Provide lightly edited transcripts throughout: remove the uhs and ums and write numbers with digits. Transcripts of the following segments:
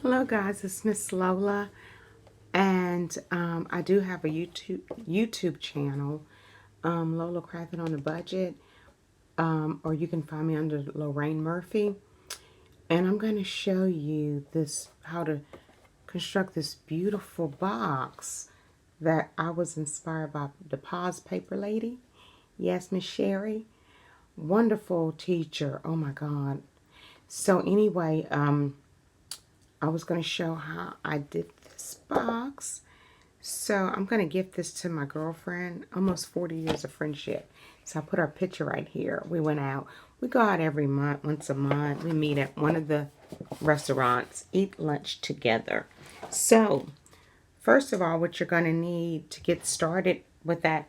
Hello guys, it's Miss Lola, and I do have a YouTube channel, Lola Crafting on a Budget, or you can find me under Lorraine Murphy, and I'm going to show you how to construct this beautiful box that I was inspired by the Pause Paper Lady. Yes, Miss Sherry, wonderful teacher. Oh my God. So anyway, I was going to show how I did this box. So I'm going to gift this to my girlfriend, almost 40 years of friendship. So I put our picture right here. We went out. We go out every month, once a month. We meet at one of the restaurants, eat lunch together. So first of all, what you're going to need to get started with that,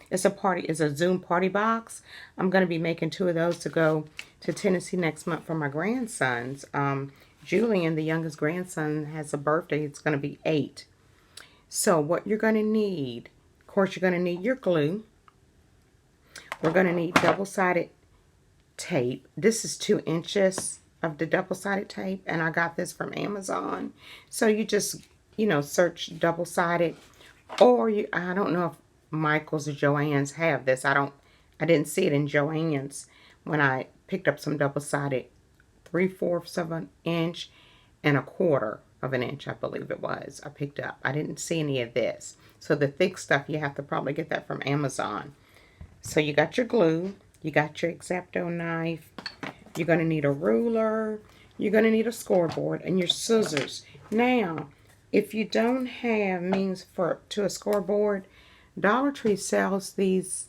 it's a Zoom party box. I'm going to be making 2 of those to go to Tennessee next month for my grandsons. Julian, the youngest grandson, has a birthday. It's going to be 8. So what you're going to need, of course, you're going to need your glue. We're going to need double-sided tape. This is 2 inches of the double-sided tape, and I got this from Amazon. So you just, search double-sided, or I don't know if Michael's or Joann's have this. I didn't see it in Joann's when I picked up some double-sided 3/4 of an inch and 1/4 of an inch, I believe it was, I picked up. I didn't see any of this. So the thick stuff, you have to probably get that from Amazon. So you got your glue, you got your X-Acto knife, you're going to need a ruler, you're going to need a scoreboard, and your scissors. Now, if you don't have means to a scoreboard, Dollar Tree sells these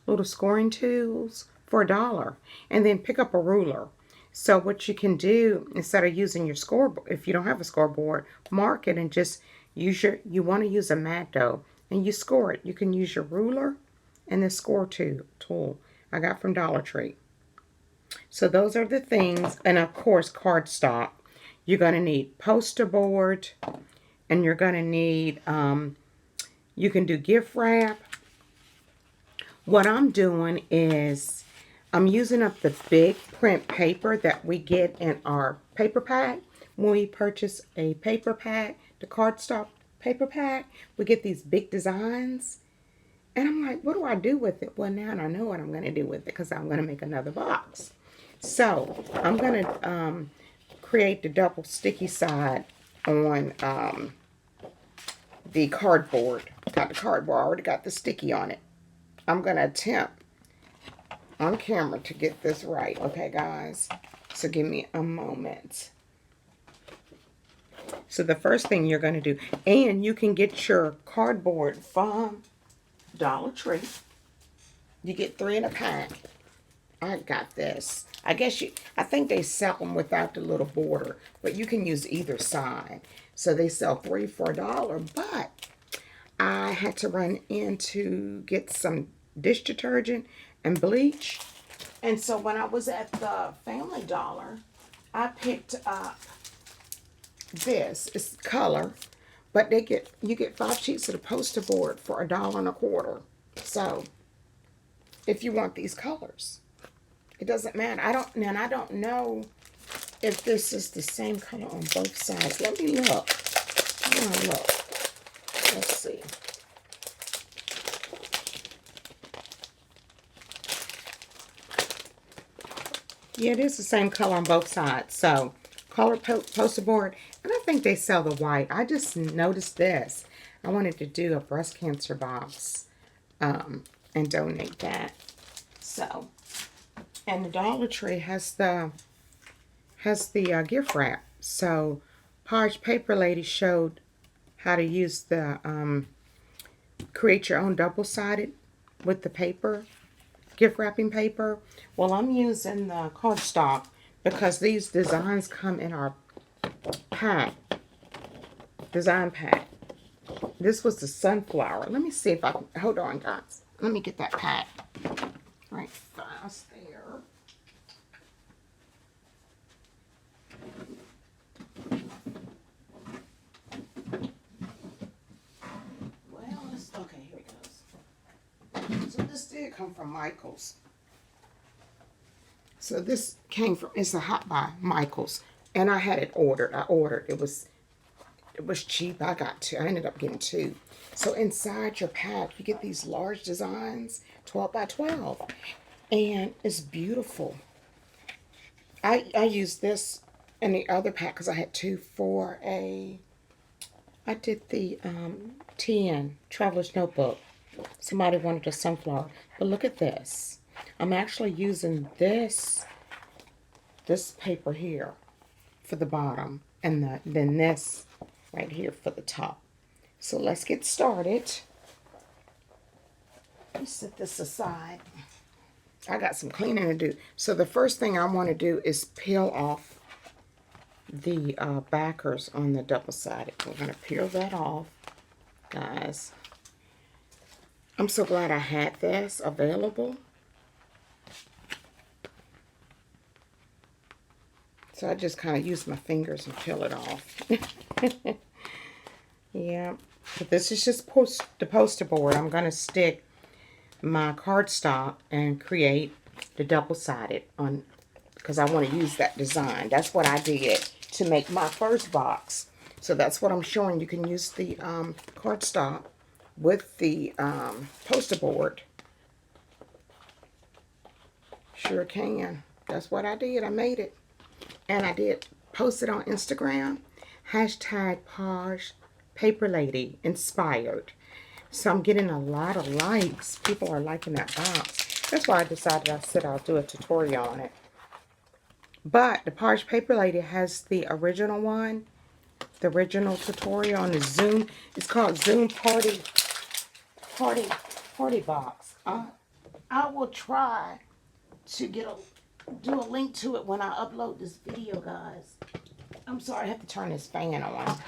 little scoring tools for $1. And then pick up a ruler. So what you can do, instead of using your scoreboard, if you don't have a scoreboard, mark it and just you want to use a mat dough, and you score it. You can use your ruler and the score tool I got from Dollar Tree. So those are the things, and of course cardstock. You're going to need poster board, and you're going to need, you can do gift wrap. What I'm doing is I'm using up the big print paper that we get in our paper pack. When we purchase a paper pack, the cardstock paper pack, we get these big designs. And I'm like, what do I do with it? Well, now I know what I'm going to do with it, because I'm going to make another box. So I'm going to create the double sticky side on the cardboard. Got the cardboard, I already got the sticky on it. I'm going to attempt on camera to get this right. Okay, guys? So give me a moment. So the first thing you're going to do, and you can get your cardboard from Dollar Tree. You get 3 in a pack. I got this. I think they sell them without the little border, but you can use either side. So they sell 3 for $1, but I had to run in to get some dish detergent and bleach. And so when I was at the Family Dollar, I picked up this. It's color, but you get 5 sheets of the poster board for $1.25. So if you want these colors, it doesn't matter. I don't know if this is the same color on both sides. Let me look. I want to look. Let's see. Yeah, it is the same color on both sides. So, color poster board. And I think they sell the white. I just noticed this. I wanted to do a breast cancer box and donate that. So, and the Dollar Tree has the gift wrap. So, Page Paper Lady showed how to use the create your own double-sided with the paper, gift wrapping paper. Well, I'm using the cardstock because these designs come in our design pack. This was the sunflower. Let me see if I can, hold on guys. Let me get that pack right fast there. Well, okay, here it goes. So this did come from Michael's. So this came from, it's a Hot by Michael's. And I had it ordered. I ordered. It was cheap. I got two. I ended up getting two. So inside your pack, you get these large designs, 12 by 12. And it's beautiful. I used this in the other pack because I had two for I did the TN, Traveler's Notebook. Somebody wanted a sunflower. But look at this. I'm actually using this paper here for the bottom. And then this right here for the top. So let's get started. Let me set this aside. I got some cleaning to do. So the first thing I want to do is peel off the backers on the double-sided. We're going to peel that off, guys. I'm so glad I had this available. So I just kind of use my fingers and peel it off. Yeah, but this is just the poster board. I'm going to stick my cardstock and create the double-sided on, because I want to use that design. That's what I did to make my first box. So that's what I'm showing. You can use the cardstock with the poster board. Sure can. That's what I did. I made it. And I did post it on Instagram. #Paj Paper Lady Inspired. So I'm getting a lot of likes. People are liking that box. That's why I decided I'll do a tutorial on it. But the Paj Paper Lady has the original one. The original tutorial on the Zoom. It's called Zoom Party Box. I will try to do a link to it when I upload this video, guys. I'm sorry, I have to turn this fan on.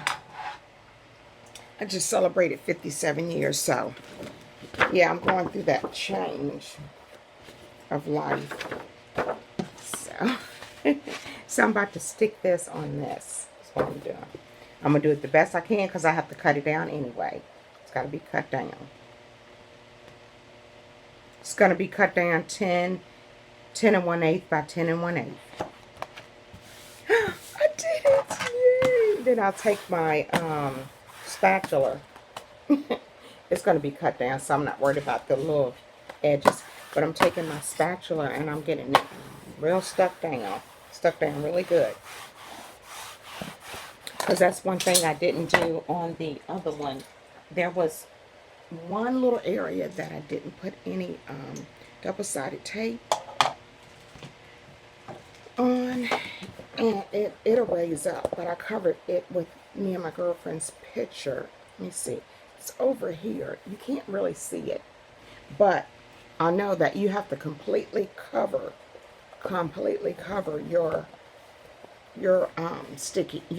I just celebrated 57 years, so yeah, I'm going through that change of life. So I'm about to stick this on this. That's what I'm doing. I'm going to do it the best I can because I have to cut it down anyway. It's got to be cut down. It's going to be cut down 10 1/8 by 10 1/8. I did it! Yay! Then I'll take my spatula. It's going to be cut down, so I'm not worried about the little edges. But I'm taking my spatula and I'm getting it real stuck down really good. Because that's one thing I didn't do on the other one. There was one little area that I didn't put any double-sided tape on, and it'll raise up, but I covered it with me and my girlfriend's picture. Let me see. It's over here. You can't really see it, but I know that you have to completely cover your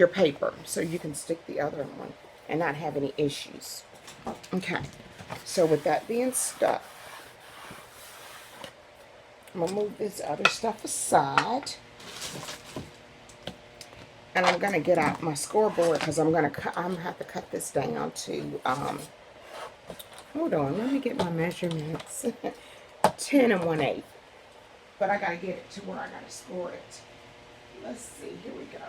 paper so you can stick the other one and not have any issues. Okay, so with that being stuck, I'm gonna move this other stuff aside, and I'm gonna get out my scoreboard because I'm gonna have to cut this down to hold on, let me get my measurements. 10 1/8. But I gotta get it to where I gotta score it. Let's see, here we go.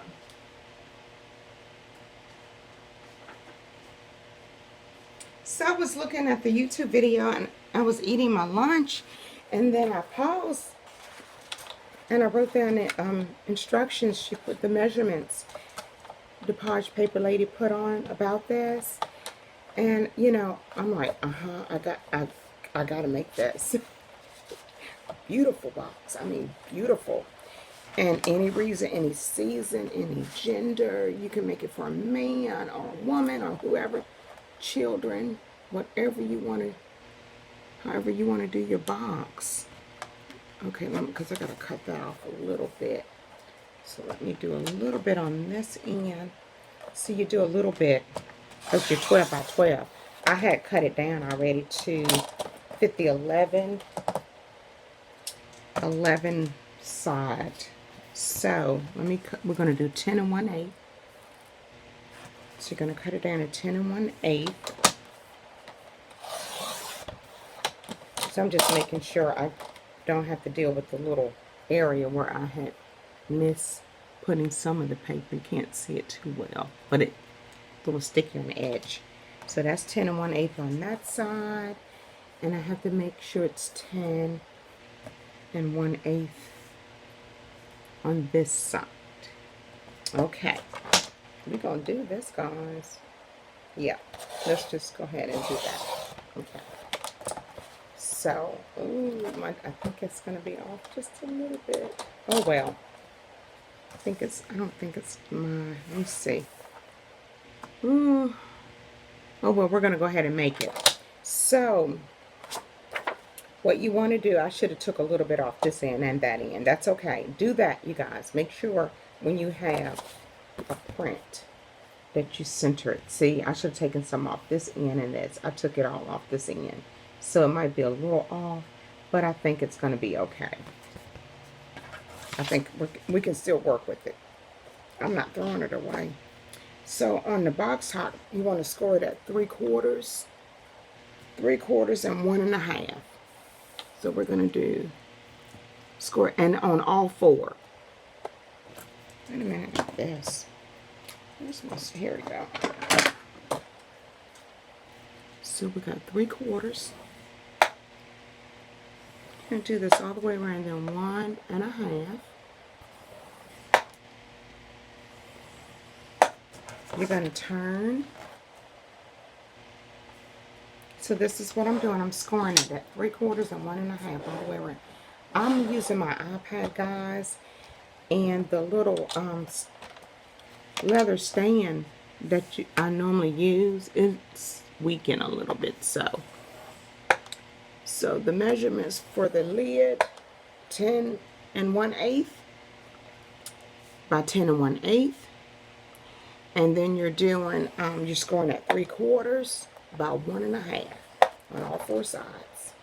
So I was looking at the YouTube video and I was eating my lunch, and then I paused and I wrote down the instructions. She put the measurements the Paj Paper Lady put on about this, and you know, I'm like, I gotta make this. Beautiful box. I mean, beautiful. And any reason, any season, any gender, you can make it for a man or a woman or whoever, children, whatever you want to, however you want to do your box. Okay, because I got to cut that off a little bit. So let me do a little bit on this end. So you do a little bit, because you're 12 by 12. I had cut it down already to fit the 11 side. So we're going to do 10 1/8. So you're going to cut it down to 10 1/8. So I'm just making sure I don't have to deal with the little area where I had putting some of the paper. You can't see it too well, but it's a little sticky on the edge. So that's 10 1/8 on that side. And I have to make sure it's 10 1/8 on this side. Okay, we're going to do this, guys. Yeah, let's just go ahead and do that. Okay. So, I think it's going to be off just a little bit. Oh, well. I don't think it's my, let me see. Oh, well, we're going to go ahead and make it. So, what you want to do, I should have took a little bit off this end and that end. That's okay. Do that, you guys. Make sure when you have a print that you center it. See, I should have taken some off this end and this. I took it all off this end. So it might be a little off, but I think it's going to be okay. I think we can still work with it. I'm not throwing it away. So on the box top, you want to score it at 3/4, 3/4, and 1 1/2. So we're going to do score, and on all four. Wait a minute, this. Here we go. So we got 3/4. I'm going to do this all the way around, then 1 1/2. You're going to turn. So this is what I'm doing. I'm scoring it at 3/4 and 1 1/2 all the way around. I'm using my iPad, guys, and the little leather stand that I normally use, it's weakened a little bit. So the measurements for the lid, 10 1/8 by 10 1/8, and then you're doing you're scoring at 3/4 by 1 1/2 on all four sides.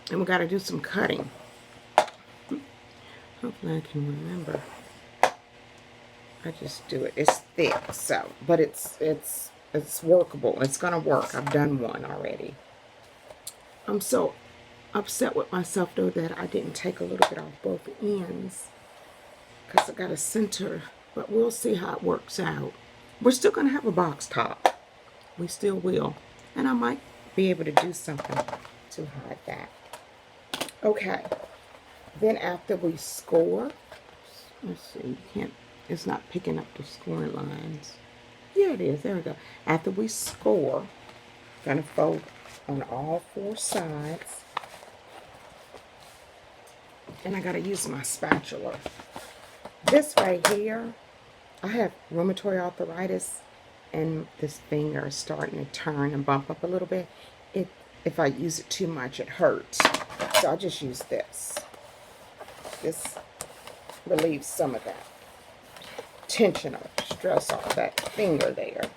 And we got to do some cutting. Hopefully I can remember. I just do it. It's thick, so, but it's workable. It's gonna work. I've done one already. I'm so upset with myself though that I didn't take a little bit off both ends, because I got a center, but we'll see how it works out. We're still gonna have a box top. We still will, and I might be able to do something to hide that. Okay, then after we score, let's see, you can't, it's not picking up the scoring lines. Yeah, it is. There we go. After we score, gonna fold on all four sides, and I gotta use my spatula. This right here, I have rheumatoid arthritis, and this finger is starting to turn and bump up a little bit. If I use it too much, it hurts. So I just use this. This relieves some of that tension or stress off that finger there.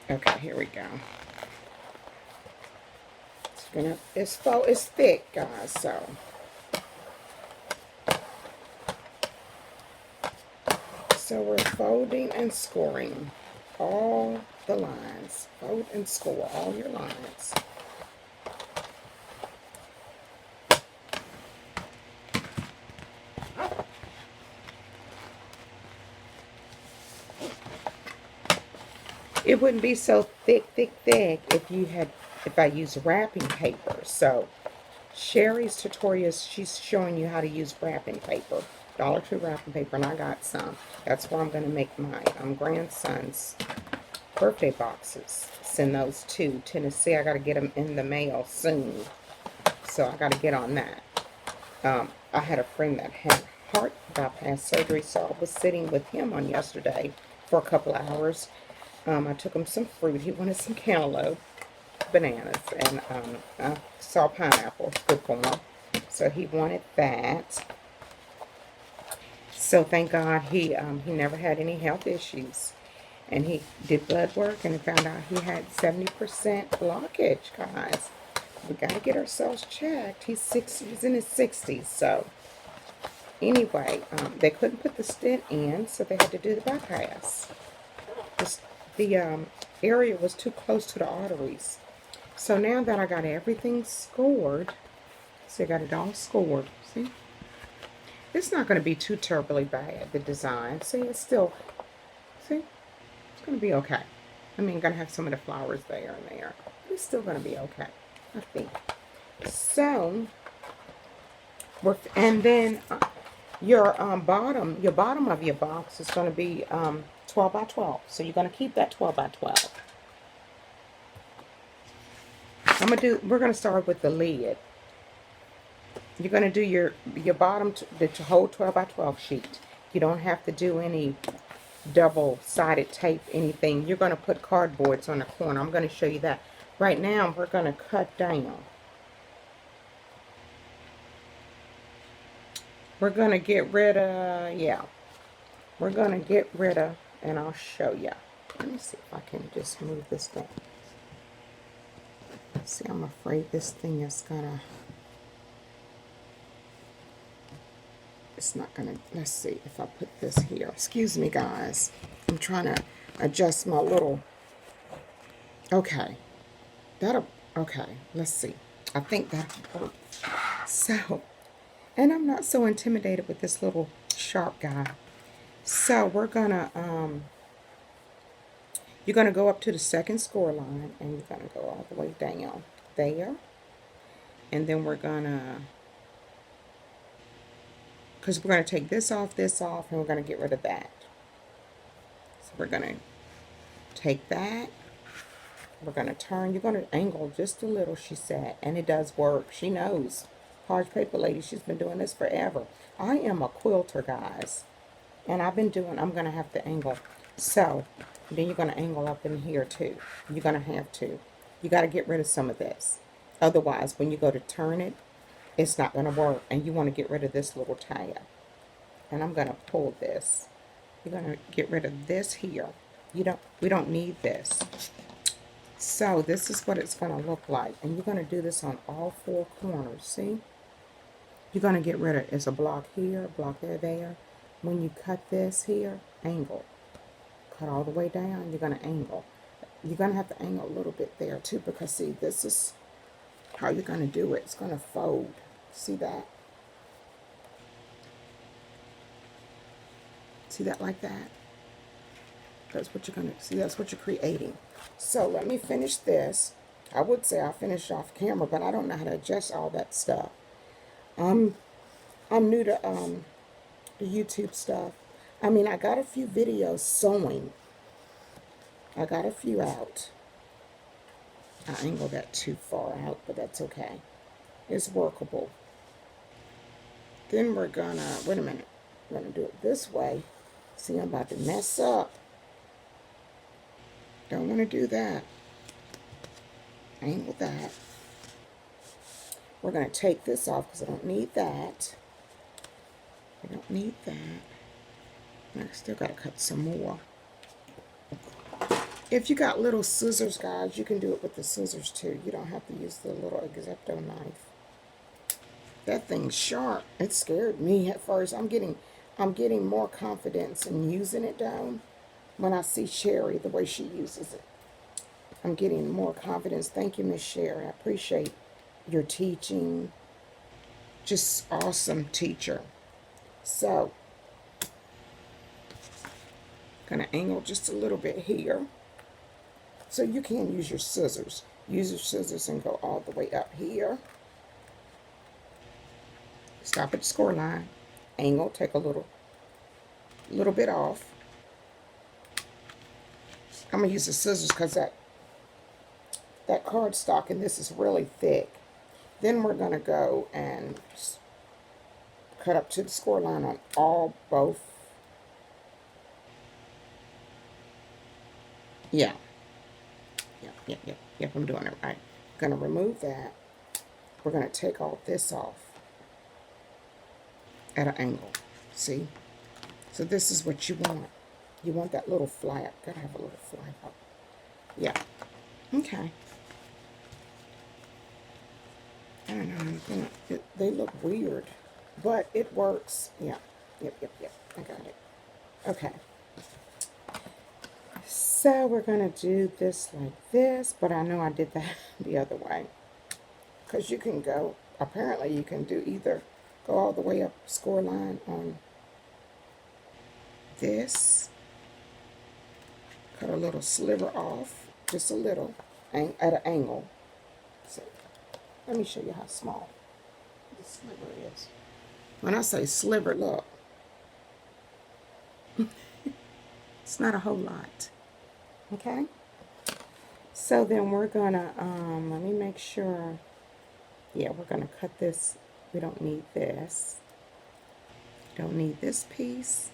Okay, here we go. It's thick, guys, so we're folding and scoring all the lines. Fold and score all your lines. It wouldn't be so thick if I use wrapping paper. So Sherry's tutorials, she's showing you how to use wrapping paper, Dollar Tree wrapping paper, and I got some. That's where I'm going to make my grandson's birthday boxes. Send those to Tennessee. I got to get them in the mail soon, so I got to get on that. I had a friend that had heart bypass surgery, so I was sitting with him on yesterday for a couple of hours. I took him some fruit. He wanted some cantaloupe, bananas, and I saw pineapple. Good for him. So he wanted that. So thank God he never had any health issues. And he did blood work and found out he had 70% blockage, guys. We got to get ourselves checked. He's in his 60s. So anyway, they couldn't put the stent in, so they had to do the bypass. the area was too close to the arteries. So now that I got everything scored, see, I got it all scored. See, it's not going to be too terribly bad, the design. See, it's still, see, it's going to be okay. I mean, going to have some of the flowers there and there. It's still going to be okay, I think. So, and then your bottom of your box is going to be 12 by 12. So you're going to keep that 12 by 12. We're going to start with the lid. You're going to do your bottom, the whole 12 by 12 sheet. You don't have to do any double-sided tape, anything. You're going to put cardboards on the corner. I'm going to show you that. Right now, we're going to cut down. We're going to get rid of, yeah. We're going to get rid of, and I'll show you. Let me see if I can just move this down. See, I'm afraid this thing is going to, it's not going to, let's see if I put this here. Excuse me, guys. I'm trying to adjust my little, okay. Okay, let's see. I think that'll work. So, and I'm not so intimidated with this little sharp guy. So we're gonna, you're gonna go up to the second score line, and you're gonna go all the way down there. And then we're gonna, because we're gonna take this off, and we're gonna get rid of that. So we're gonna take that. We're going to turn. You're going to angle just a little, she said. And it does work. She knows. Parch Paper Lady, she's been doing this forever. I am a quilter, guys. And I'm going to have to angle. So, then you're going to angle up in here, too. You're going to have to. You got to get rid of some of this. Otherwise, when you go to turn it, it's not going to work. And you want to get rid of this little tab. And I'm going to pull this. You're going to get rid of this here. We don't need this. So this is what it's going to look like. And you're going to do this on all four corners. See? You're going to get rid of, it's a block here, a block there. When you cut this here, angle. Cut all the way down, you're going to angle. You're going to have to angle a little bit there too, because see, this is how you're going to do it. It's going to fold. See that? See that like that? That's what you're going to see. That's what you're creating. So let me finish this. I would say I'll finish off camera, but I don't know how to adjust all that stuff. I'm new to the YouTube stuff. I mean, I got a few videos sewing. I got a few out. I angled that too far out, but that's okay. It's workable. Then we're gonna, wait a minute. We're gonna do it this way. See, I'm about to mess up. Don't want to do that. Angle that. We're going to take this off because I don't need that. I don't need that. And I still got to cut some more. If you got little scissors, guys, you can do it with the scissors too. You don't have to use the little X-Acto knife. That thing's sharp. It scared me at first. I'm getting more confidence in using it down. When I see Sherry, the way she uses it, I'm getting more confidence. Thank you, Miss Sherry. I appreciate your teaching. Just awesome teacher. So, gonna angle just a little bit here. So you can use your scissors. Use your scissors and go all the way up here. Stop at the score line. Angle, take a little bit off. I'm going to use the scissors because that cardstock and this is really thick. Then we're going to go and cut up to the score line on both. Yeah. Yep, I'm doing it right. I'm going to remove that. We're going to take all this off at an angle. See? So this is what you want. You want that little flap. Gotta have a little flap up. Yeah. Okay. I don't know. They look weird, but it works. Yeah. Yep. I got it. Okay. So we're going to do this like this, but I know I did that the other way. Because you can go, apparently you can do either go all the way up score line on this, cut a little sliver off, just a little, at an angle. So let me show you how small the sliver is. When I say sliver, look, it's not a whole lot. Okay? So then we're gonna, let me make sure, yeah, we're gonna cut this. We don't need this. Don't need this piece.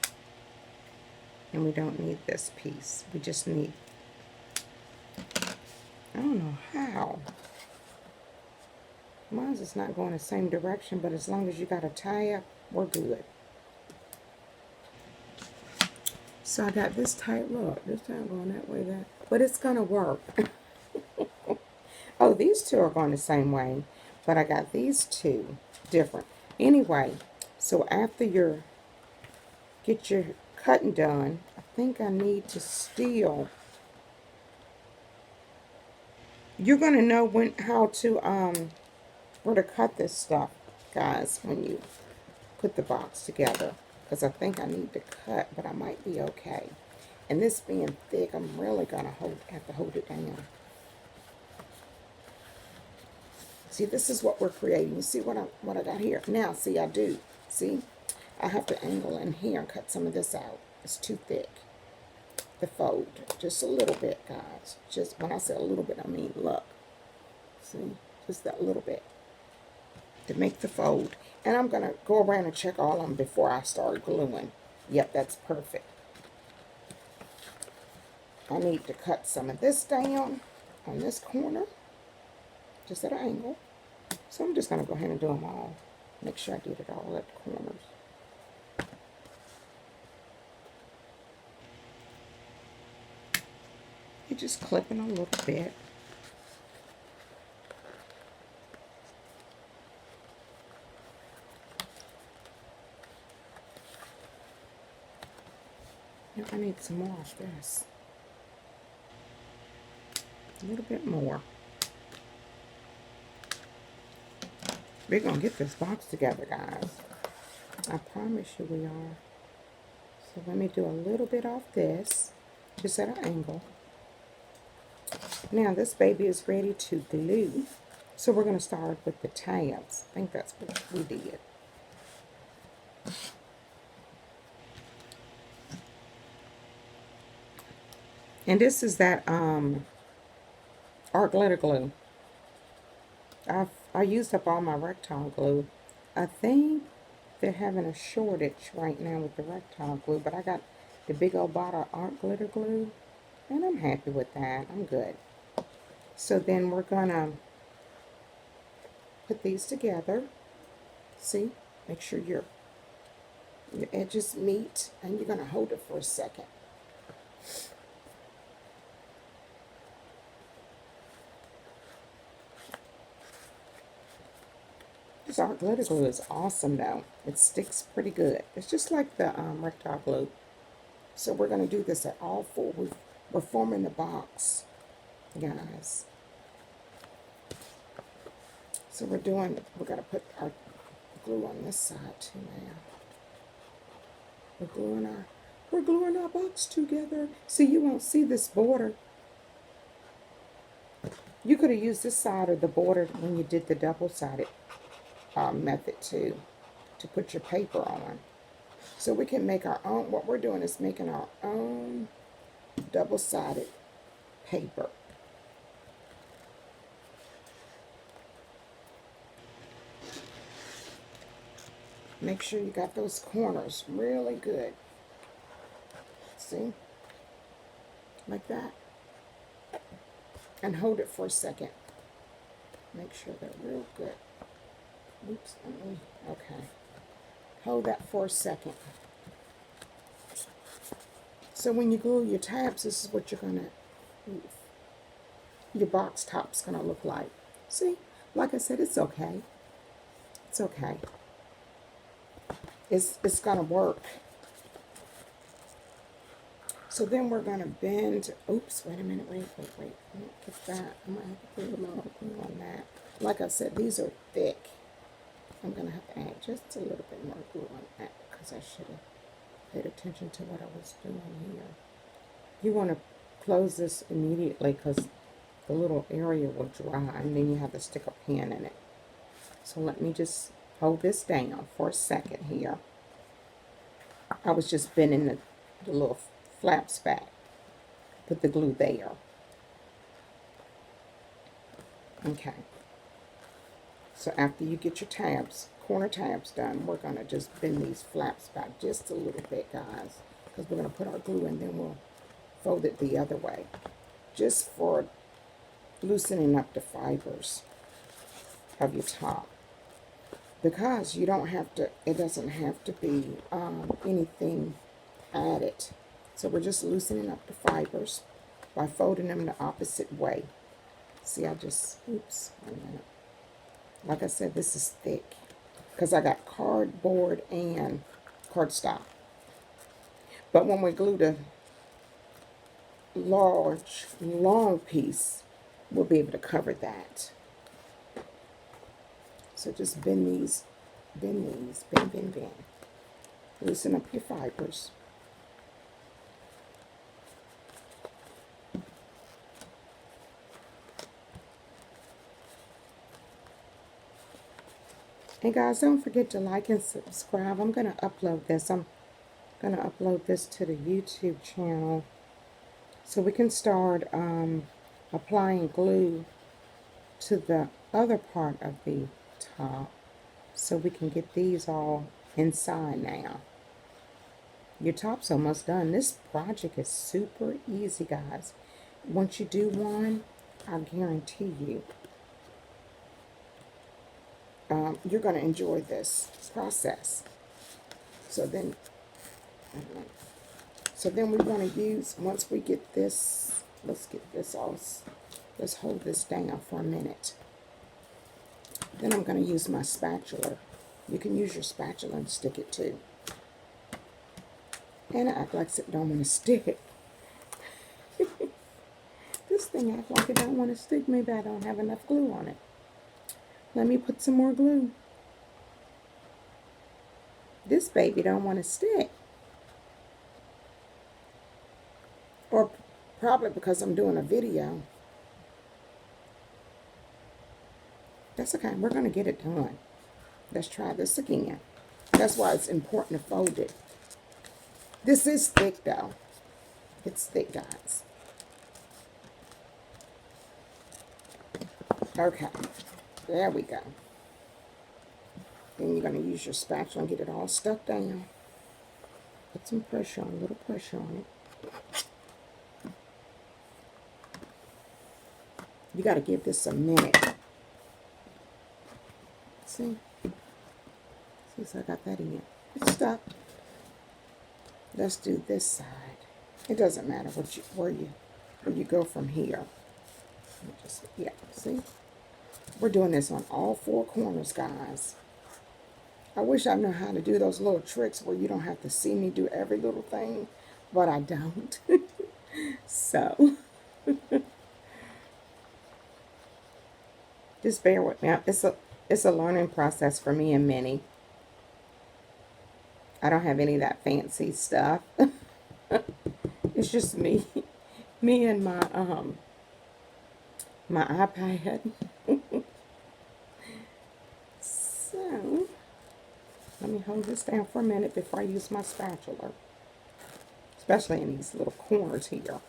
And we don't need this piece. We just need, I don't know how. Mine's is not going the same direction, but as long as you got a tab, we're good. So I got this tight, look, this time going that way, that, but it's gonna work. Oh, these two are going the same way, but I got these two different. Anyway, so after get your cutting done, I think I need to steal. You're gonna know how to where to cut this stuff, guys, when you put the box together, because I think I need to cut, but I might be okay. And this being thick, I'm really gonna have to hold it down. See, this is what we're creating. You see what I got here? Now, see, I do. See, I have to angle in here and cut some of this out. It's too thick. The fold, just a little bit, guys. Just when I say a little bit, I mean look. See, just that little bit to make the fold. And I'm gonna go around and check all of them before I start gluing. Yep, that's perfect. I need to cut some of this down on this corner, just at an angle. So I'm just gonna go ahead and do them all. Make sure I did it all at the corners. You're just clipping a little bit. Yep, I need some more of this. A little bit more. We're going to get this box together, guys. I promise you we are. So let me do a little bit off this, just at an angle. Now this baby is ready to glue. So we're going to start with the tabs. I think that's what we did. And this is that art glitter glue. I used up all my rectile glue. I think they're having a shortage right now with the rectile glue, but I got the big old bottle of art glitter glue, and I'm happy with that. I'm good. So then we're gonna put these together. See, make sure your edges meet, and you're gonna hold it for a second. This art glitter glue is awesome though. It sticks pretty good. It's just like the rectile glue. So we're going to do this at all four. We're forming the box, guys. So we're going to put our glue on this side too now. We're gluing our box together. See, you won't see this border. You could have used this side of the border when you did the double-sided method too, to put your paper on. So we can make our own. What we're doing is making our own double-sided paper. Make sure you got those corners really good. See? Like that. And hold it for a second. Make sure they're real good. Oops, okay. Hold that for a second. So when you glue your tabs, this is what your box top's gonna look like. See, like I said, it's okay. It's okay. It's gonna work. So then we're going to bend. Oops, wait a minute. Wait. Get that. I'm going to have to put a little more glue on that. Like I said, these are thick. I'm going to have to add just a little bit more glue on that because I should have paid attention to what I was doing here. You want to close this immediately because the little area will dry and then you have to stick a pin in it. So let me just hold this down for a second here. I was just bending the little flaps back. Put the glue there. Okay. So after you get your tabs, corner tabs done, we're going to just bend these flaps back just a little bit, guys. Because we're going to put our glue in, then we'll fold it the other way. Just for loosening up the fibers of your top. Because you don't have to, it doesn't have to be anything added. So we're just loosening up the fibers by folding them the opposite way. See, oops, wait a minute. Like I said, this is thick because I got cardboard and cardstock. But when we glue the long piece, we'll be able to cover that. So just bend. Loosen up your fibers. And guys, don't forget to like and subscribe. I'm going to upload this. I'm going to upload this to the YouTube channel so we can start applying glue to the other part of the top so we can get these all inside now. Your top's almost done. This project is super easy, guys. Once you do one, I guarantee you you're going to enjoy this process. So then we want to use, once we get this, let's get this all, let's hold this down for a minute. Then I'm going to use my spatula. You can use your spatula and stick it too. And I act like it don't want to stick. This thing acts like it don't want to stick. Maybe I don't have enough glue on it. Let me put some more glue. This baby don't want to stick. Or probably because I'm doing a video. That's okay. We're going to get it done. Let's try this again. That's why it's important to fold it. This is thick, though. It's thick, guys. Okay. There we go. Then you're going to use your spatula and get it all stuck down. Put some pressure on, a little pressure on it. You got to give this a minute. See? So I got that in. It's stuck. Let's do this side. It doesn't matter where you go from here. Yeah, see? We're doing this on all four corners, guys. I wish I knew how to do those little tricks where you don't have to see me do every little thing, but I don't. So, just bear with me. It's a learning process for me and Minnie. I don't have any of that fancy stuff. It's just me and my my iPad. So, let me hold this down for a minute before I use my spatula, especially in these little corners here.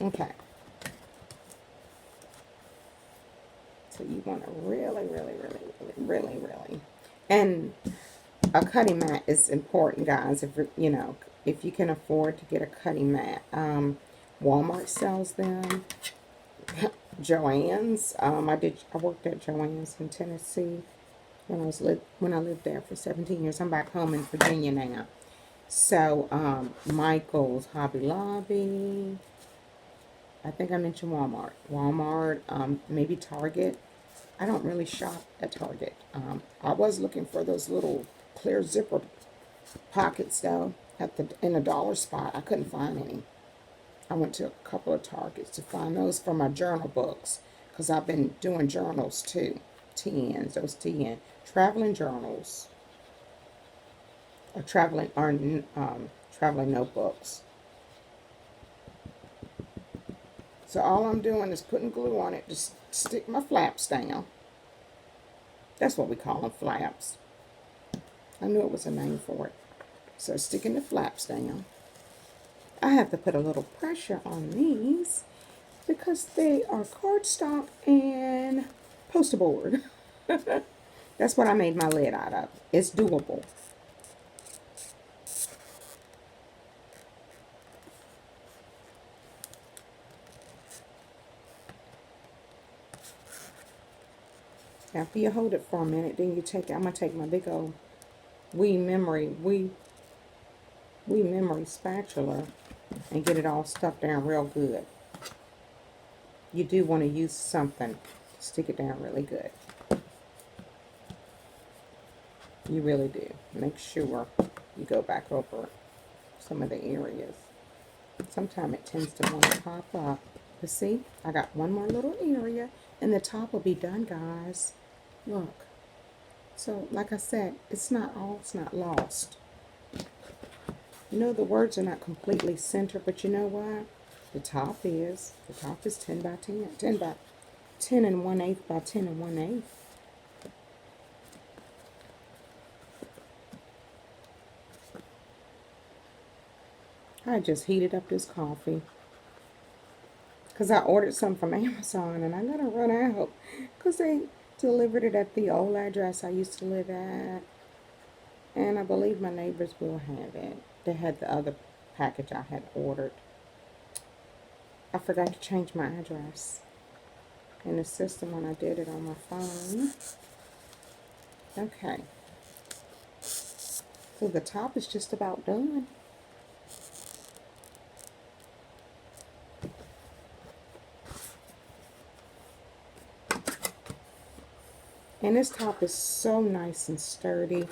Okay. So you want to really, and a cutting mat is important, guys. If you can afford to get a cutting mat, Walmart sells them. Joann's. I worked at Joann's in Tennessee when I lived there for 17 years. I'm back home in Virginia now. So Michael's, Hobby Lobby. I think I mentioned Walmart. Maybe Target. I don't really shop at Target. I was looking for those little clear zipper pockets though in the dollar spot. I couldn't find any. I went to a couple of Targets to find those for my journal books because I've been doing journals too. Those TN traveling journals or traveling notebooks. So all I'm doing is putting glue on it to stick my flaps down. That's what we call them, flaps. I knew it was a name for it. So sticking the flaps down. I have to put a little pressure on these because they are cardstock and poster board. That's what I made my lid out of. It's doable. After you hold it for a minute, then I'm gonna take my big old Wii memory spatula and get it all stuck down real good. You do want to use something to stick it down really good. You really do. Make sure you go back over some of the areas. Sometimes it tends to want to pop up. But see, I got one more little area and the top will be done, guys. Look. So, like I said, it's not lost. You know, the words are not completely centered, but you know what? The top is 10 by 10, 10 by 10 and 1/8 by 10 and 1/8. I just heated up this coffee because I ordered some from Amazon and I gotta run out because they delivered it at the old address I used to live at, and I believe my neighbors will have it. They had the other package I had ordered. I forgot to change my address in the system when I did it on my phone. Okay. So the top is just about done. And this top is so nice and sturdy.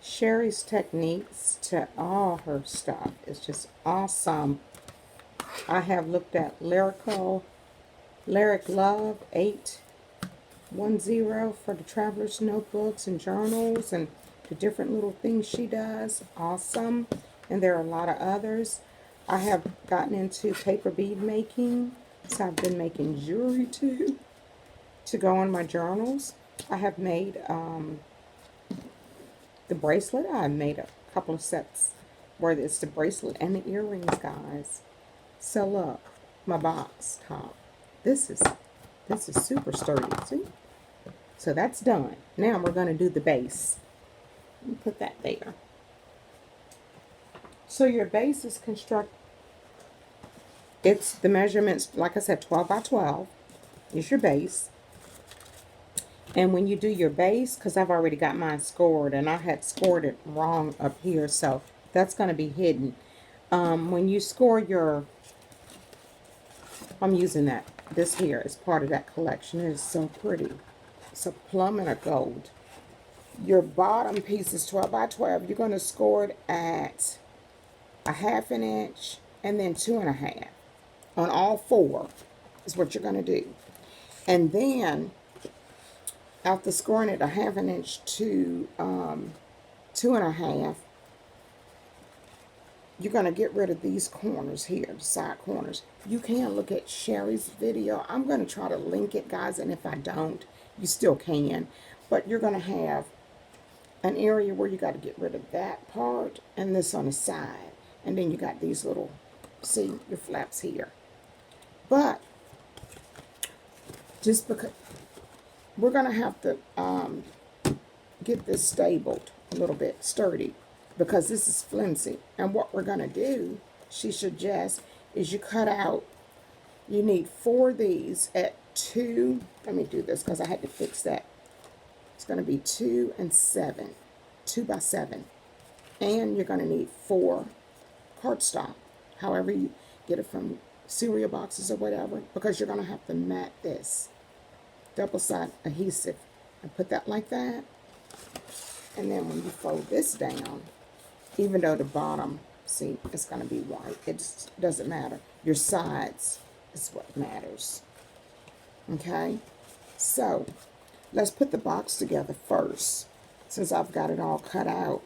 Sherry's techniques to all her stuff is just awesome. I have looked at Lyric Love 810 for the Traveler's Notebooks and journals and the different little things she does. Awesome. And there are a lot of others. I have gotten into paper bead making. So I've been making jewelry too to go on my journals. I have made the bracelet. I made a couple of sets where it's the bracelet and the earrings, guys. So look, my box top. This is super sturdy. See? So that's done. Now we're going to do the base. Let me put that there. So your base is it's the measurements, like I said, 12 by 12 is your base. And when you do your base, because I've already got mine scored, and I had scored it wrong up here, so that's going to be hidden. When you score I'm using this here as part of that collection. It is so pretty. It's a plum and a gold. Your bottom piece is 12 by 12. You're going to score it at 1/2 inch and then 2.5 on all four is what you're going to do. And then after scoring it 1/2 inch to 2.5, you're going to get rid of these corners here, the side corners. You can look at Sherry's video. I'm going to try to link it, guys, and if I don't, you still can. But you're going to have an area where you got to get rid of that part and this on the side. And then you got these little, see, your flaps here. But just because we're going to have to get this stabled a little bit sturdy because this is flimsy. And what we're going to do, she suggests, is you cut out, you need 4 of these at 2. Let me do this because I had to fix that. It's going to be 2 and 7, 2 by 7. And you're going to need 4 cardstock, however you get it from cereal boxes or whatever, because you're going to have to mat this. double-sided adhesive. I put that like that. And then when you fold this down, even though the bottom, see, it's going to be white. It doesn't matter. Your sides is what matters. Okay? So, let's put the box together first, since I've got it all cut out.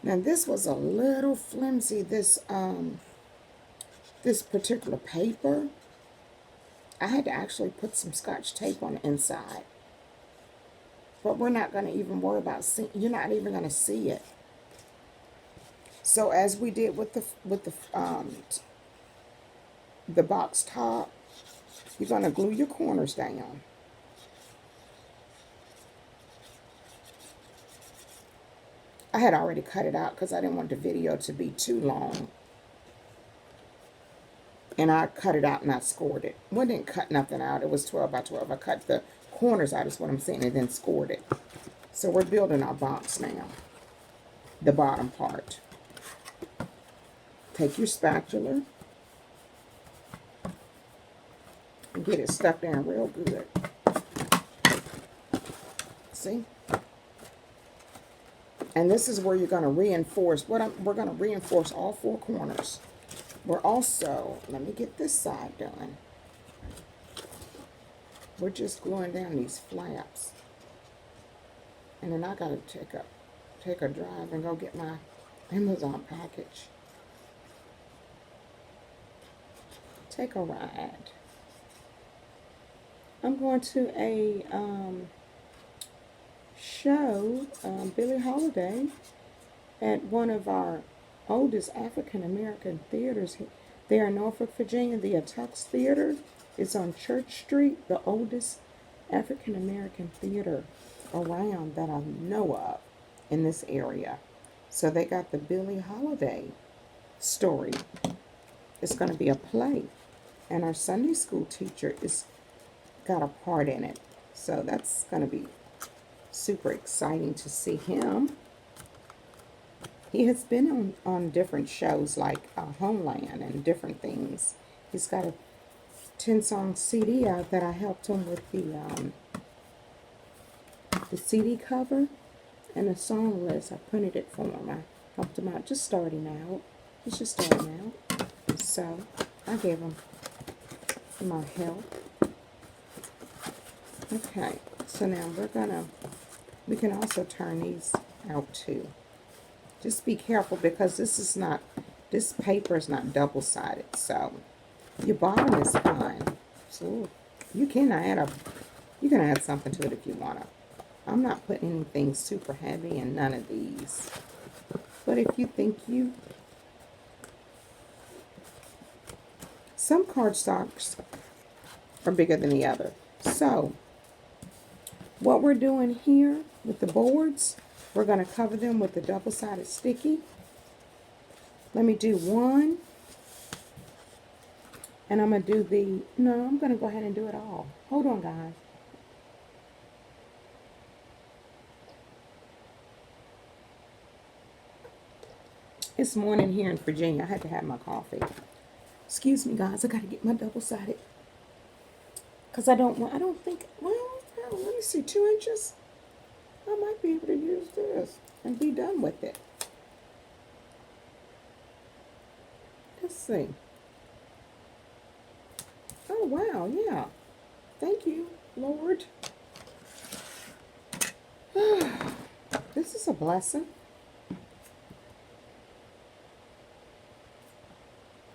Now, this was a little flimsy, this particular paper. I had to actually put some Scotch tape on the inside. But we're not going to even worry about seeing, you're not even going to see it. So as we did with the box top, you're going to glue your corners down. I had already cut it out because I didn't want the video to be too long. And I cut it out and I scored it. Well, I didn't cut nothing out. It was 12 by 12. I cut the corners out is what I'm saying, and then scored it. So we're building our box now. The bottom part. Take your spatula and get it stuck down real good. See? And this is where you're going to reinforce. We're going to reinforce all four corners. We're also, let me get this side done. We're just gluing down these flaps. And then I got to take a drive and go get my Amazon package. Take a ride. I'm going to a show, Billie Holiday, at one of our oldest African-American theaters there in Norfolk, Virginia. The Attucks Theater is on Church Street, the oldest African-American theater around that I know of in this area. So they got the Billie Holiday story. It's going to be a play. And our Sunday school teacher is got a part in it. So that's going to be super exciting to see him. He has been on different shows like Homeland and different things. He's got a 10-song CD out that I helped him with the CD cover and the song list. I printed it for him. I helped him out, just starting out. He's just starting out. So I gave him my help. Okay, so now we can also turn these out too. Just be careful because this paper is not double-sided, so your bottom is fine. So you can add something to it if you wanna. I'm not putting anything super heavy in none of these. But if you think some cardstocks are bigger than the other. So what we're doing here with the boards, we're going to cover them with the double-sided sticky. Let me do one. And I'm going to do I'm going to go ahead and do it all. Hold on, guys. It's morning here in Virginia. I had to have my coffee. Excuse me, guys. I got to get my double-sided. Because I don't think, well, let me see, 2 inches. I might be able to use this and be done with it. Let's see. Oh, wow, yeah. Thank you, Lord. This is a blessing.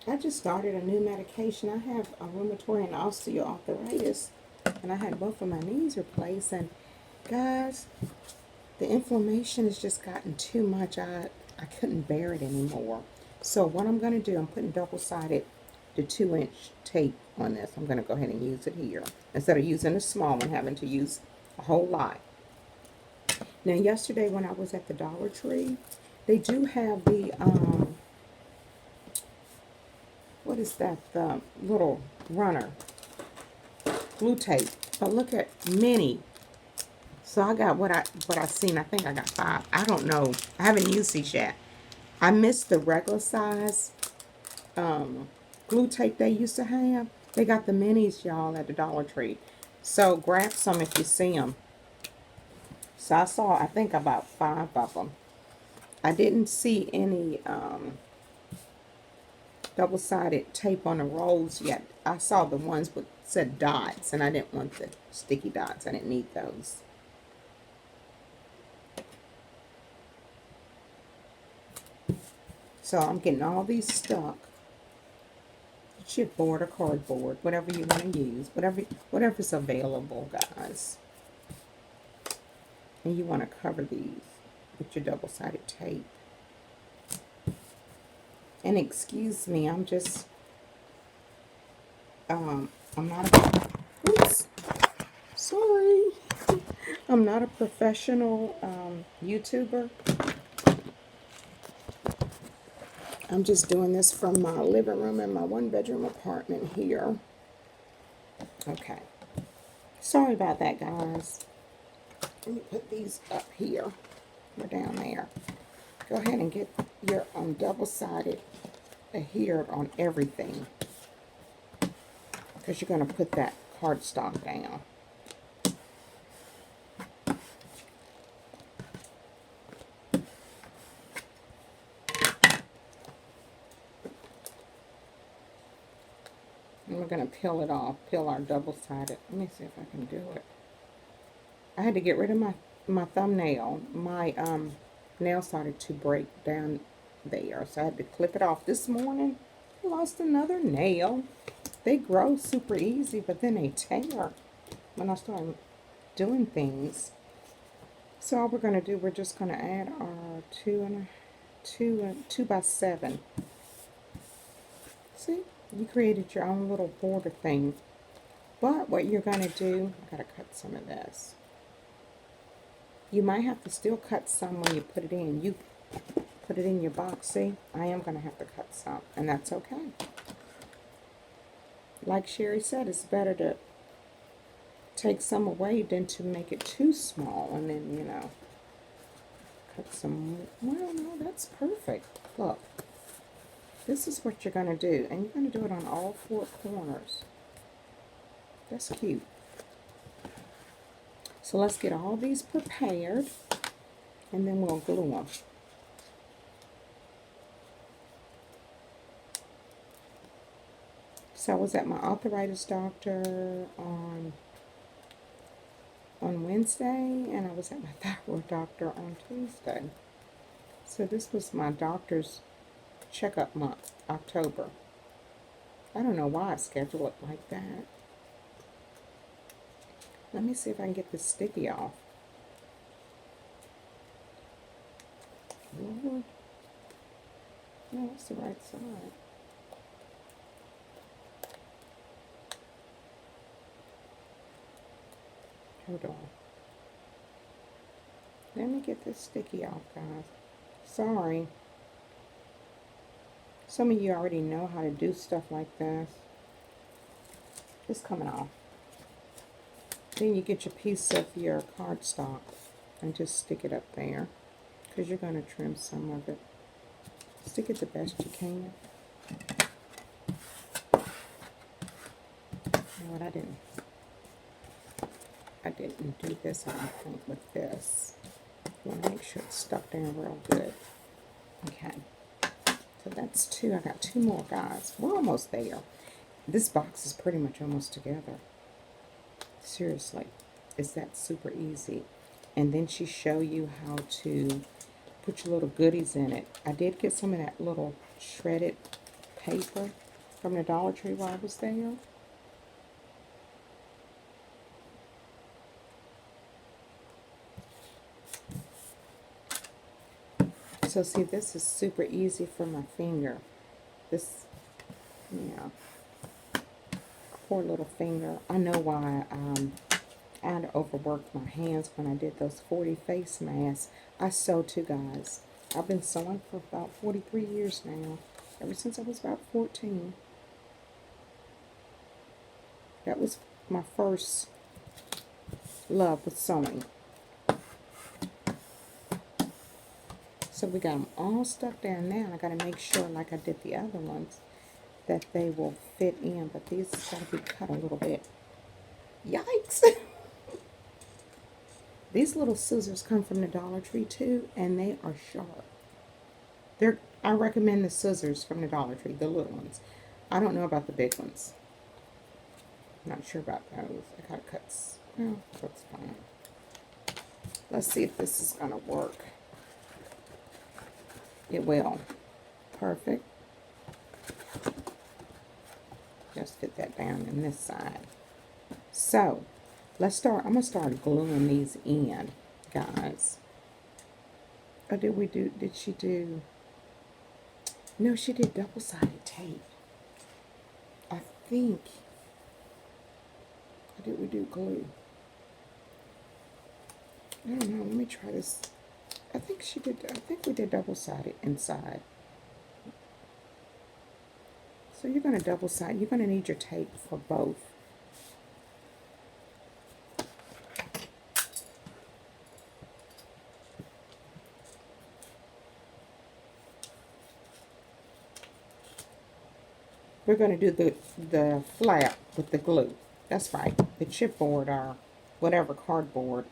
I just started a new medication. I have a rheumatoid and osteoarthritis, and I had both of my knees replaced. And guys, the inflammation has just gotten too much. I couldn't bear it anymore. So what I'm going to do, I'm putting double-sided, the 2-inch tape on this. I'm going to go ahead and use it here instead of using a small one, having to use a whole lot. Now, yesterday when I was at the Dollar Tree, they do have the what is that? The little runner glue tape. But look at mini. So I got what I seen. I think I got 5. I don't know. I haven't used these yet. I missed the regular size glue tape they used to have. They got the minis, y'all, at the Dollar Tree. So grab some if you see them. So I saw, I think about 5 of them. I didn't see any double-sided tape on the rolls yet. I saw the ones with said dots, and I didn't want the sticky dots. I didn't need those. So I'm getting all these stuck. Chipboard or cardboard, whatever you want to use, whatever's available, guys. And you want to cover these with your double-sided tape. And excuse me, I'm just I'm not a, oops, sorry. I'm not a professional YouTuber. I'm just doing this from my living room in my 1-bedroom apartment here. Okay. Sorry about that, guys. Let me put these up here or down there. Go ahead and get your double-sided adhered on everything, because you're going to put that cardstock down. And we're going to peel it off, peel our double-sided. Let me see if I can do it. I had to get rid of my thumbnail. My nail started to break down there, so I had to clip it off this morning. I lost another nail. They grow super easy, but then they tear when I start doing things. So all we're going to do, we're just going to add our 2 by 7. See, you created your own little border thing. But what you're going to do, I got to cut some of this. You might have to still cut some when you put it in. You put it in your box, see? I am going to have to cut some, and that's okay. Like Sherry said, it's better to take some away than to make it too small, and then, you know, cut some. Well, no, that's perfect. Look, this is what you're going to do, and you're going to do it on all 4 corners. That's cute. So let's get all these prepared, and then we'll glue them. So I was at my arthritis doctor on Wednesday, and I was at my thyroid doctor on Tuesday. So this was my doctor's checkup month, October. I don't know why I schedule it like that. Let me see if I can get this sticky off. Lord. No, it's the right side. Hold on. Let me get this sticky off, guys. Sorry. Some of you already know how to do stuff like this. It's coming off. Then you get your piece of your cardstock and just stick it up there, because you're going to trim some of it. Stick it the best you can. You know what, I didn't do this, I don't think, with this. You want to make sure it's stuck down real good. Okay. So that's 2. I got 2 more, guys. We're almost there. This box is pretty much almost together. Seriously, it's that super easy. And then she show you how to put your little goodies in it. I did get some of that little shredded paper from the Dollar Tree while I was there. So see, this is super easy for my finger. This, yeah, poor little finger. I know why I had to overwork my hands when I did those 40 face masks. I sew too, guys. I've been sewing for about 43 years now, ever since I was about 14. That was my first love with sewing. So we got them all stuck down now. I got to make sure, like I did the other ones, that they will fit in. But these got to be cut a little bit. Yikes. These little scissors come from the Dollar Tree too, and they are sharp. I recommend the scissors from the Dollar Tree, the little ones. I don't know about the big ones. Not sure about those. I gotta cut. Well, that's fine. Let's see if this is gonna work. It will. Perfect. Just fit that down in this side. So, let's start. I'm gonna start gluing these in, guys. Or did she do? No, she did double-sided tape. I think. Or did we do glue? I don't know. Let me try this. I think she did. I think we did double-sided inside. So you're going to double-side. You're going to need your tape for both. We're going to do the flap with the glue. That's right. The chipboard or whatever cardboard.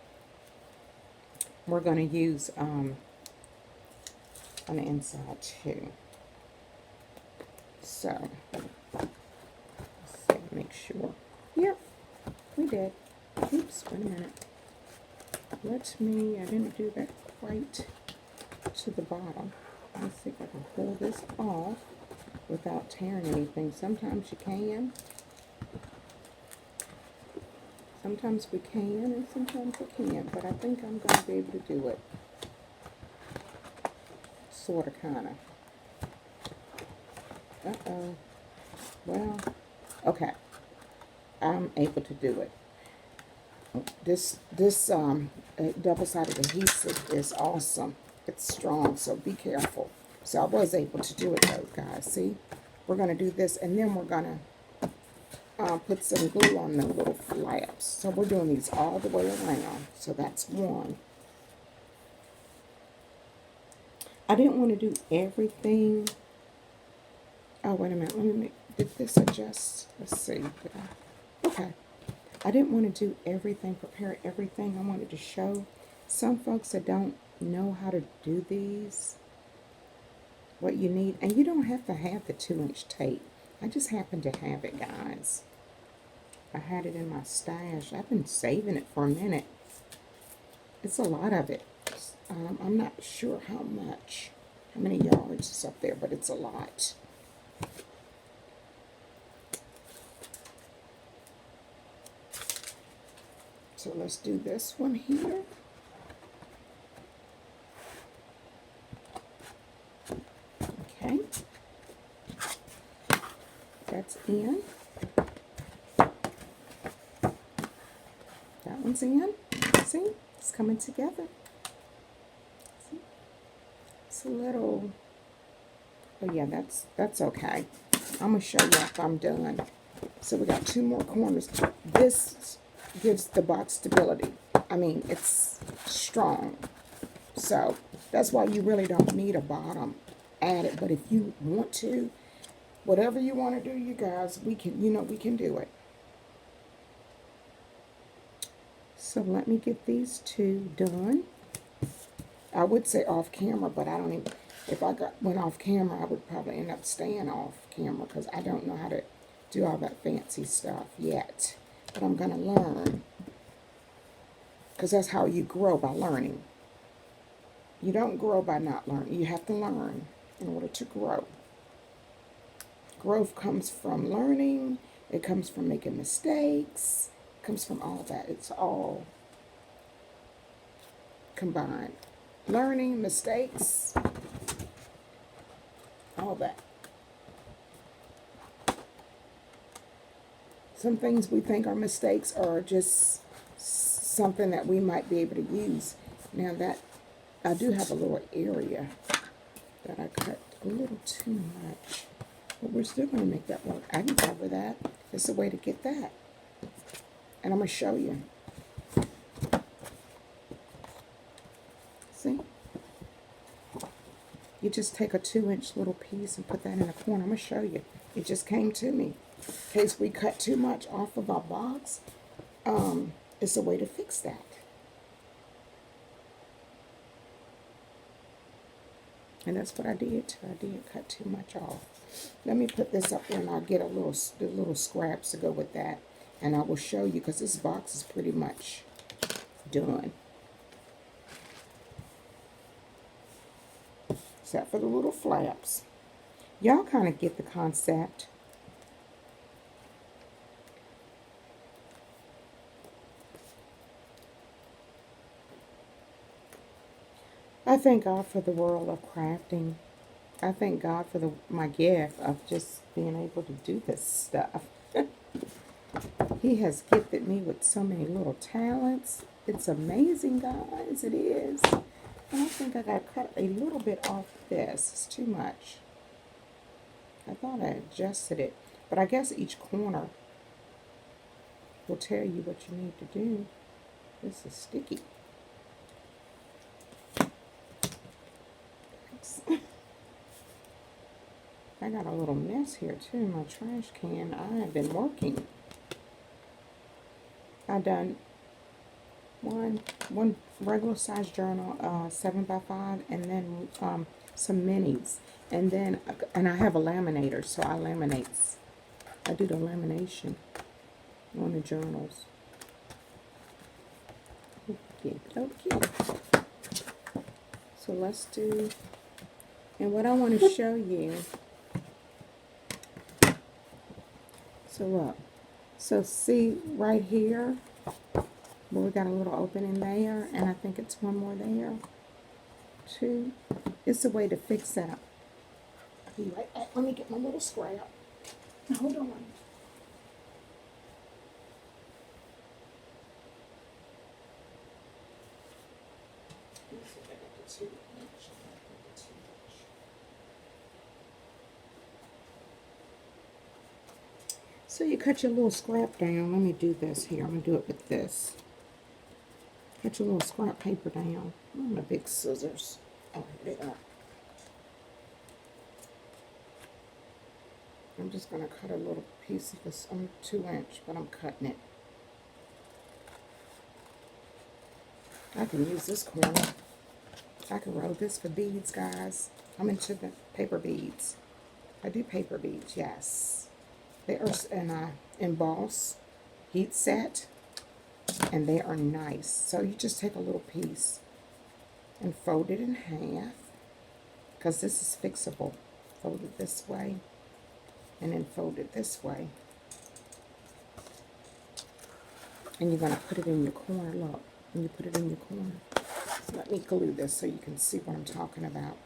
We're going to use on the inside too. So, let's see, make sure. Yep, we did. Oops, wait a minute. I didn't do that quite to the bottom. Let's see if I can pull this off without tearing anything. Sometimes you can. Sometimes we can and sometimes we can't, but I think I'm going to be able to do it. Sort of, kind of. Uh-oh. Well, okay. I'm able to do it. This double-sided adhesive is awesome. It's strong, so be careful. So I was able to do it though, guys. See? We're going to do this, and then we're going to put some glue on the little flaps. So we're doing these all the way around. So that's one. I didn't want to do everything. Oh, wait a minute. Let me make, did this adjust? Let's see. Okay. I didn't want to do everything, prepare everything. I wanted to show some folks that don't know how to do these, what you need. And you don't have to have the 2-inch tape. I just happen to have it, guys. I had it in my stash. I've been saving it for a minute. It's a lot of it. I'm not sure how many yards is up there, but it's a lot. So let's do this one here. Okay. That's in. That one's in. See? It's coming together. See? It's a little... Oh yeah, that's okay. I'm going to show you if I'm done. So we got 2 more corners. This gives the box stability. I mean, it's strong. So that's why you really don't need a bottom added. But if you want to, whatever you want to do, you guys, we can, we can do it. So let me get these 2 done. I would say off camera, but I don't even, if I went off camera, I would probably end up staying off camera because I don't know how to do all that fancy stuff yet. But I'm going to learn, because that's how you grow, by learning. You don't grow by not learning. You have to learn in order to grow. Growth comes from learning. It comes from making mistakes. It comes from all that. It's all combined. Learning, mistakes, all that. Some things we think are mistakes are just something that we might be able to use. Now that I do have a little area that I cut a little too much, but we're still going to make that work. I can cover that. It's a way to get that. And I'm going to show you. See? You just take a 2-inch little piece and put that in a corner. I'm going to show you. It just came to me. In case we cut too much off of our box, it's a way to fix that. And that's what I did too. I did cut too much off. Let me put this up there and I'll get the little scraps to go with that. And I will show you because this box is pretty much done. Except for the little flaps. Y'all kind of get the concept. I thank God for the world of crafting. I thank God for my gift of just being able to do this stuff. He has gifted me with so many little talents. It's amazing, guys. It is. And I think I got to cut a little bit off this. It's too much. I thought I adjusted it. But I guess each corner will tell you what you need to do. This is sticky. I got a little mess here too in my trash can. I have been working. I done one regular size journal, 7x5, and then some minis, and I have a laminator, so I do the lamination on the journals. Okay. So let's do, and what I want to show you. So look, so see right here, where we got a little opening there, and I think it's one more there, too. It's a way to fix that. Be right back. Let me get my little scrap. Hold on. So you cut your little scrap down. Let me do this here. I'm going to do it with this. Cut your little scrap paper down. I'm the big scissors. Oh, here they are. I'm just going to cut a little piece of this. I'm 2-inch, but I'm cutting it. I can use this corner. I can roll this for beads, guys. I'm into the paper beads. I do paper beads, yes. They are emboss, heat set, and they are nice. So you just take a little piece and fold it in half, because this is fixable. Fold it this way, and then fold it this way. And you're going to put it in your corner, look. And you put it in your corner. Let me glue this so you can see what I'm talking about.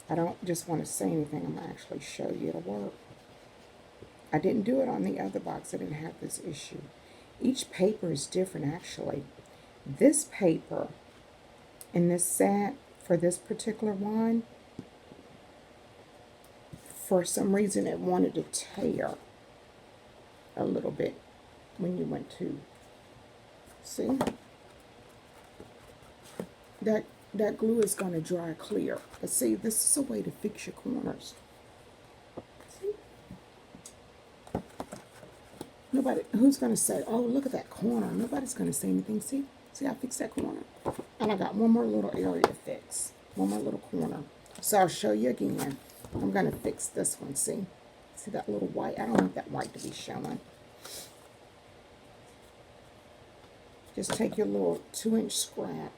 I don't just want to say anything, I'm going to actually show you it'll work. I didn't do it on the other box. I didn't have this issue. Each paper is different, actually. This paper in this set, for this particular one, for some reason it wanted to tear a little bit when you went to, see? That glue is going to dry clear. But see, this is a way to fix your corners. Nobody, who's going to say, oh, look at that corner? Nobody's going to say anything. See, I fixed that corner. And I got one more little area to fix. One more little corner. So I'll show you again. I'm going to fix this one, see? See that little white? I don't want that white to be showing. Just take your little 2-inch scrap.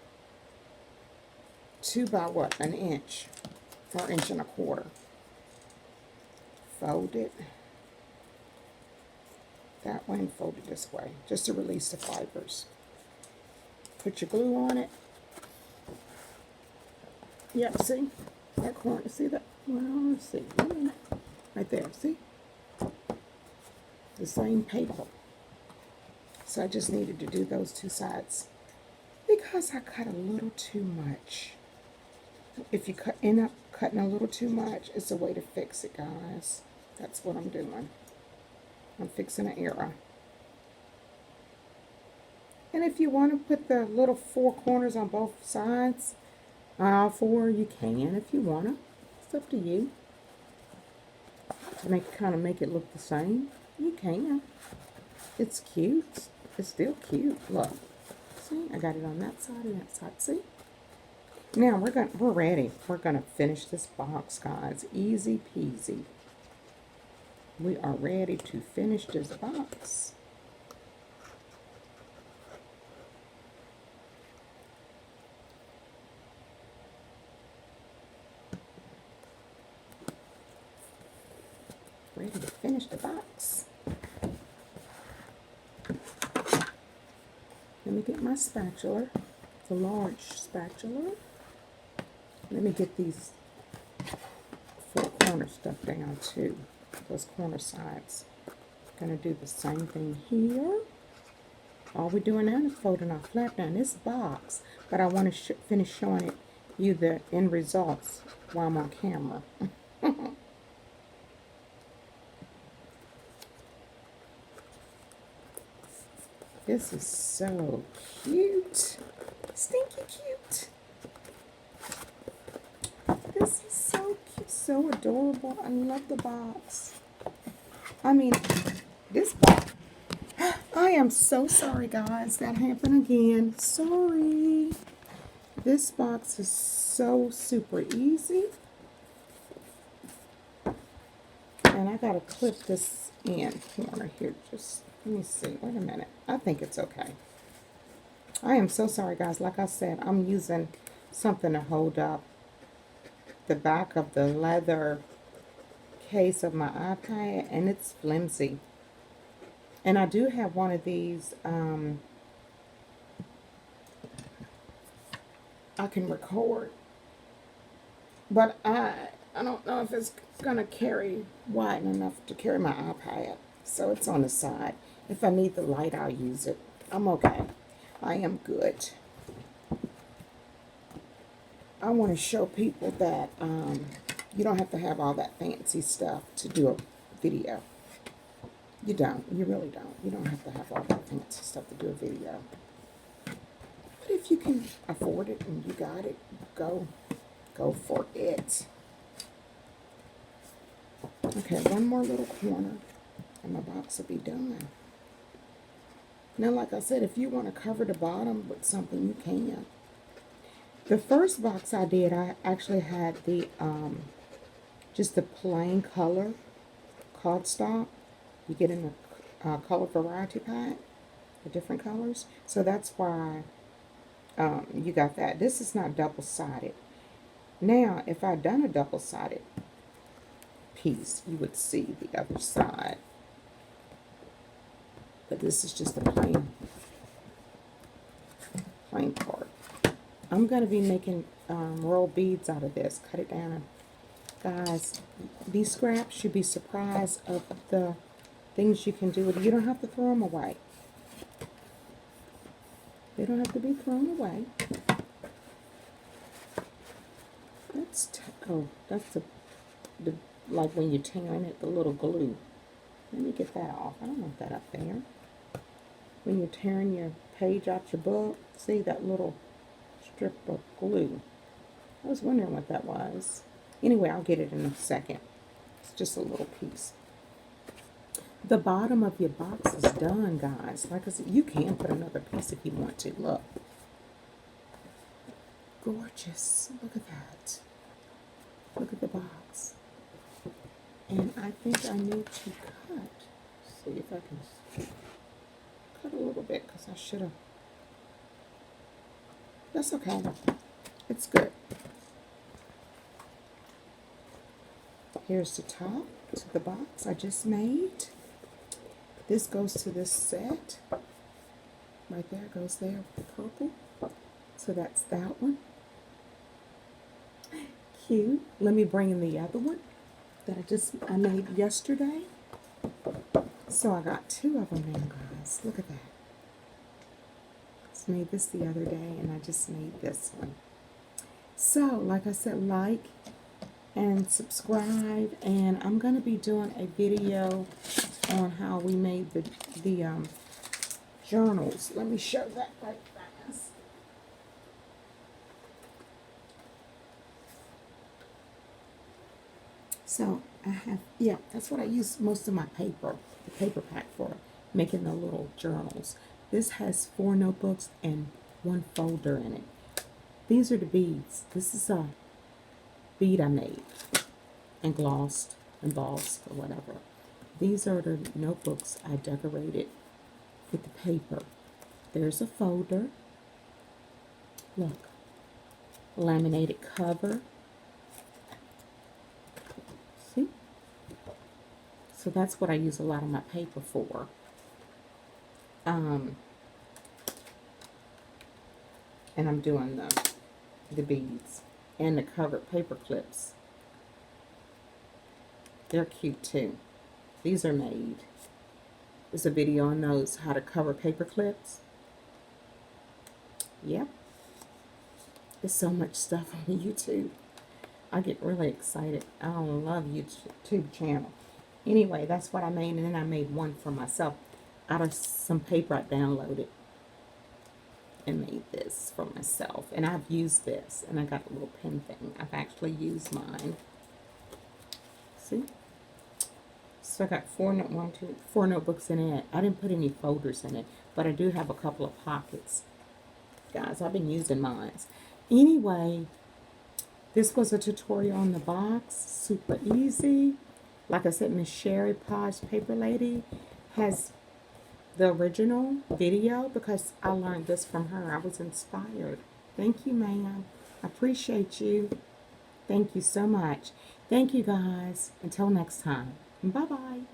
2 by what? An inch. Or 1 1/4 inches. Fold it that way and fold it this way, just to release the fibers. Put your glue on it. Yep, see? That corner, see that? Well, let's see. Right there, see? The same paper. So I just needed to do those 2 sides. Because I cut a little too much. If you end up cutting a little too much, it's a way to fix it, guys. That's what I'm doing. I'm fixing an error. And if you want to put the little 4 corners on both sides, on all 4, you can if you want to. It's up to you. To kind of make it look the same, you can. It's cute. it's still cute. Look. See, I got it on that side and that side. See? Now we're ready. We're gonna finish this box, guys. Easy peasy. We are ready to finish this box. Ready to finish the box. Let me get my spatula. It's a large spatula. Let me get these four corner stuff down too. Those corner sides. Gonna do the same thing here. All we're doing now is folding our flap down this box, but I want to finish showing you the end results while I'm on camera. This is so cute. Stinky cute. This is so cute, so adorable. I love the box. I mean, this box. I am so sorry, guys. That happened again. Sorry. This box is so super easy. And I gotta clip this in corner here. Just let me see. Wait a minute. I think it's okay. I am so sorry, guys. Like I said, I'm using something to hold up the back of the leather case of my iPad, and it's flimsy. And I do have one of these, I can record, but I don't know if it's gonna carry wide enough to carry my iPad, so it's on the side. If I need the light, I'll use it. I'm okay. I am good. I want to show people that you don't have to have all that fancy stuff to do a video. You don't. You really don't. You don't have to have all that fancy stuff to do a video. But if you can afford it and you got it, go for it. Okay, one more little corner and my box will be done. Now, like I said, if you want to cover the bottom with something, you can. The first box I did, I actually had the just the plain color cardstock. You get in the color variety pack, the different colors. So that's why you got that. This is not double-sided. Now, if I'd done a double-sided piece, you would see the other side. But this is just a plain part. I'm going to be making roll beads out of this. Cut it down. Guys, these scraps, you'd be surprised of the things you can do with it. You don't have to throw them away. They don't have to be thrown away. That's the like when you're tearing it, the little glue. Let me get that off. I don't want that up there. When you're tearing your page out your book, see that little strip of glue. I was wondering what that was. Anyway, I'll get it in a second. It's just a little piece. The bottom of your box is done, guys. Like I said, you can put another piece if you want to. Look. Gorgeous. Look at that. Look at the box. And I think I need to cut. See if I can cut a little bit because I should have. That's okay. It's good. Here's the top to the box I just made. This goes to this set. Right there, goes there with the purple. So that's that one. Cute. Let me bring in the other one that I made yesterday. So I got two of them now, guys. Look at that. Just made this the other day, and I just made this one. So, like I said, like and subscribe, and I'm going to be doing a video on how we made the journals. Let me show that right fast. So I have, yeah, that's what I use most of my paper, the paper pack for, making the little journals. This has 4 notebooks and 1 folder in it. These are the beads. This is a bead I made and glossed, embossed, or whatever. These are the notebooks I decorated with the paper. There's a folder. Look, laminated cover. See? So that's what I use a lot of my paper for. And I'm doing the beads and the covered paper clips. They're cute too. These are made. There's a video on those, how to cover paper clips. Yep. There's so much stuff on YouTube. I get really excited. I love YouTube channel. Anyway, that's what I made, and then I made one for myself out of some paper I downloaded and made this for myself. And I've used this, and I got a little pen thing. I've actually used mine. See? So I got 4 notebooks in it. I didn't put any folders in it, but I do have a couple of pockets. Guys, I've been using mine. Anyway, this was a tutorial on the box. Super easy. Like I said, Miss Sherry Podge Paper Lady has the original video because I learned this from her. I was inspired. Thank you, ma'am. I appreciate you. Thank you so much. Thank you, guys. Until next time. Bye-bye.